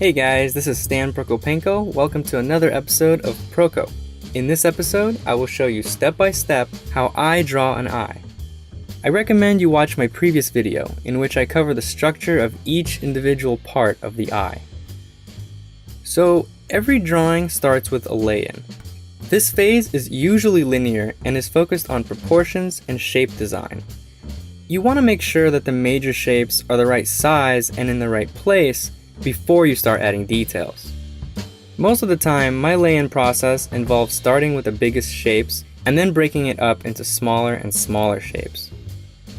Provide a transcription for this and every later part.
Hey guys, this is Stan Prokopenko. Welcome to another episode of Proko. In this episode, I will show you step by step how I draw an eye. I recommend you watch my previous video in which I cover the structure of each individual part of the eye. So, every drawing starts with a lay-in. This phase is usually linear and is focused on proportions and shape design. You want to make sure that the major shapes are the right size and in the right place before you start adding details. Most of the time, my lay-in process involves starting with the biggest shapes and then breaking it up into smaller and smaller shapes.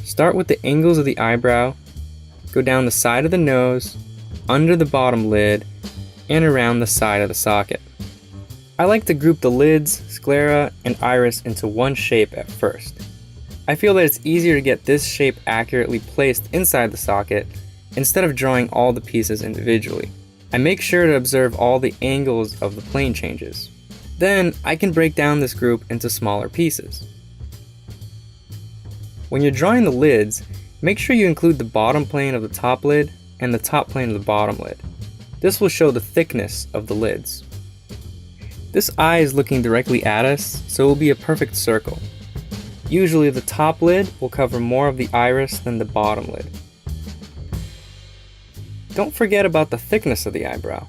Start with the angles of the eyebrow, go down the side of the nose, under the bottom lid, and around the side of the socket. I like to group the lids, sclera, and iris into one shape at first. I feel that it's easier to get this shape accurately placed inside the socket instead of drawing all the pieces individually. I make sure to observe all the angles of the plane changes. Then I can break down this group into smaller pieces. When you're drawing the lids, make sure you include the bottom plane of the top lid and the top plane of the bottom lid. This will show the thickness of the lids. This eye is looking directly at us, so it will be a perfect circle. Usually the top lid will cover more of the iris than the bottom lid. Don't forget about the thickness of the eyebrow,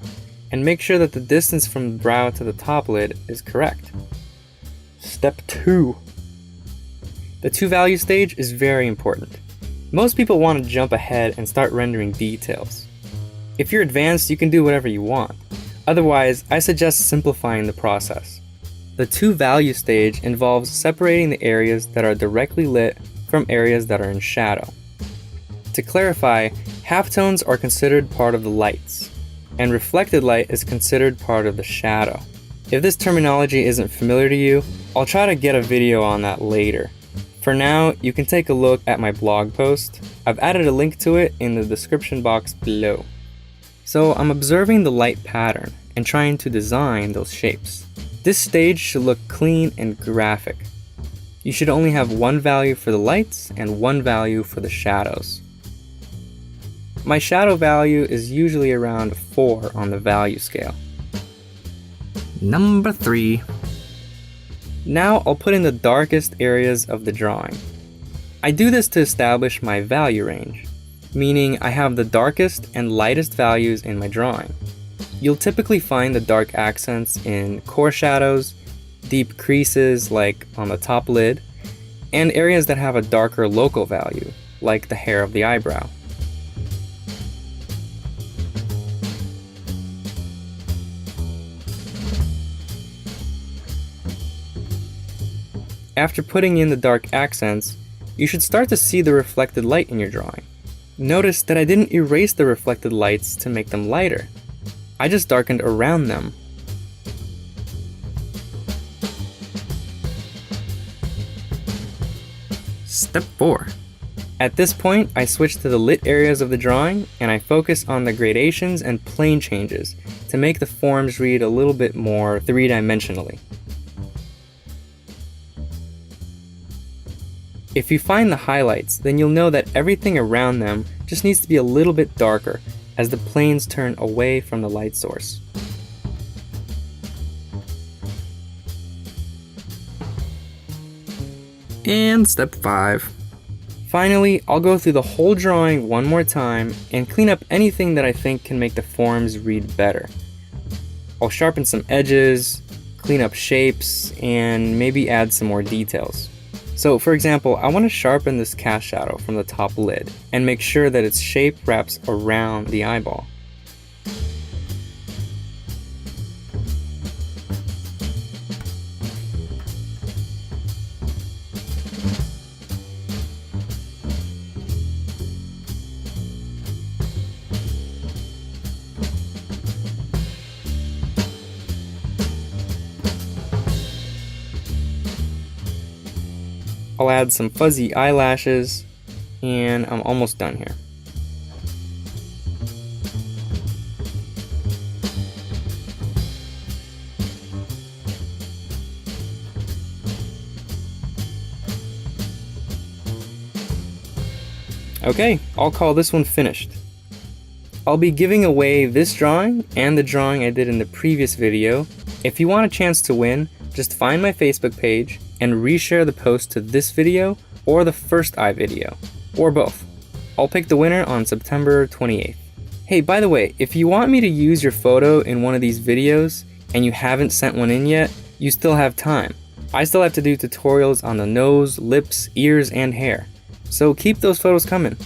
and make sure that the distance from the brow to the top lid is correct. Step 2. The two-value stage is very important. Most people want to jump ahead and start rendering details. If you're advanced, you can do whatever you want. Otherwise, I suggest simplifying the process. The two-value stage involves separating the areas that are directly lit from areas that are in shadow. To clarify, halftones are considered part of the lights, and reflected light is considered part of the shadow. If this terminology isn't familiar to you, I'll try to get a video on that later. For now, you can take a look at my blog post. I've added a link to it in the description box below. So I'm observing the light pattern and trying to design those shapes. This stage should look clean and graphic. You should only have one value for the lights and one value for the shadows. My shadow value is usually around 4 on the value scale. Number 3. Now I'll put in the darkest areas of the drawing. I do this to establish my value range, meaning I have the darkest and lightest values in my drawing. You'll typically find the dark accents in core shadows, deep creases like on the top lid, and areas that have a darker local value, like the hair of the eyebrow. After putting in the dark accents, you should start to see the reflected light in your drawing. Notice that I didn't erase the reflected lights to make them lighter. I just darkened around them. Step 4. At this point, I switch to the lit areas of the drawing and I focus on the gradations and plane changes to make the forms read a little bit more three-dimensionally. If you find the highlights, then you'll know that everything around them just needs to be a little bit darker as the planes turn away from the light source. And step 5. Finally, I'll go through the whole drawing one more time and clean up anything that I think can make the forms read better. I'll sharpen some edges, clean up shapes, and maybe add some more details. So for example, I want to sharpen this cast shadow from the top lid and make sure that its shape wraps around the eyeball. I'll add some fuzzy eyelashes, and I'm almost done here. Okay, I'll call this one finished. I'll be giving away this drawing and the drawing I did in the previous video. If you want a chance to win, just find my Facebook page and reshare the post to this video or the first eye video, or both. I'll pick the winner on September 28th. Hey, by the way, if you want me to use your photo in one of these videos and you haven't sent one in yet, you still have time. I still have to do tutorials on the nose, lips, ears, and hair. So keep those photos coming.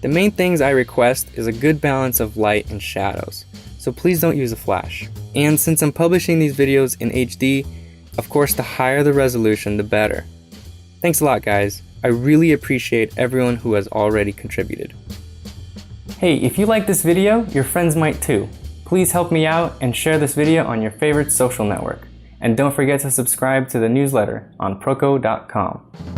The main things I request is a good balance of light and shadows, so please don't use a flash. And since I'm publishing these videos in HD, of course the higher the resolution, the better. Thanks a lot, guys. I really appreciate everyone who has already contributed. Hey, if you like this video, your friends might too. Please help me out and share this video on your favorite social network. And don't forget to subscribe to the newsletter on proco.com.